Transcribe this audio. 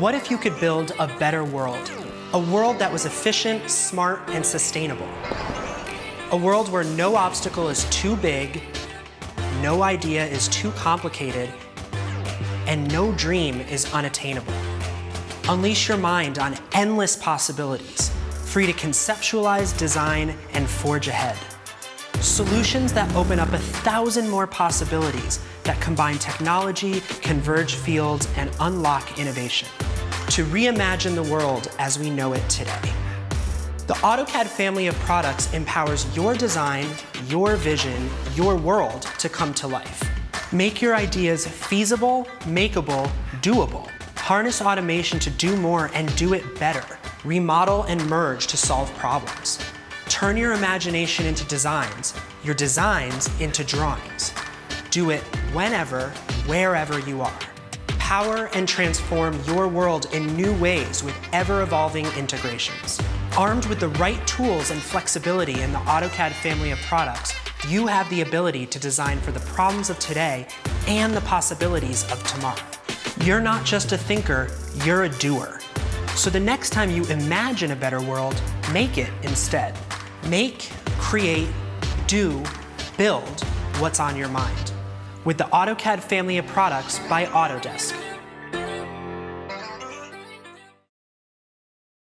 What if you could build a better world? A world that was efficient, smart, and sustainable. A world where no obstacle is too big, no idea is too complicated, and no dream is unattainable. Unleash your mind on endless possibilities, free to conceptualize, design, and forge ahead. Solutions that open up 1,000 more possibilities that combine technology, converge fields, and unlock innovation. To reimagine the world as we know it today. The AutoCAD family of products empowers your design, your vision, your world to come to life. Make your ideas feasible, makeable, doable. Harness automation to do more and do it better. Remodel and merge to solve problems. Turn your imagination into designs, your designs into drawings. Do it whenever, wherever you are. Power and transform your world in new ways with ever-evolving integrations. Armed with the right tools and flexibility in the AutoCAD family of products, you have the ability to design for the problems of today and the possibilities of tomorrow. You're not just a thinker, you're a doer. So the next time you imagine a better world, make it instead. Make, create, do, build what's on your mind. With the AutoCAD family of products by Autodesk.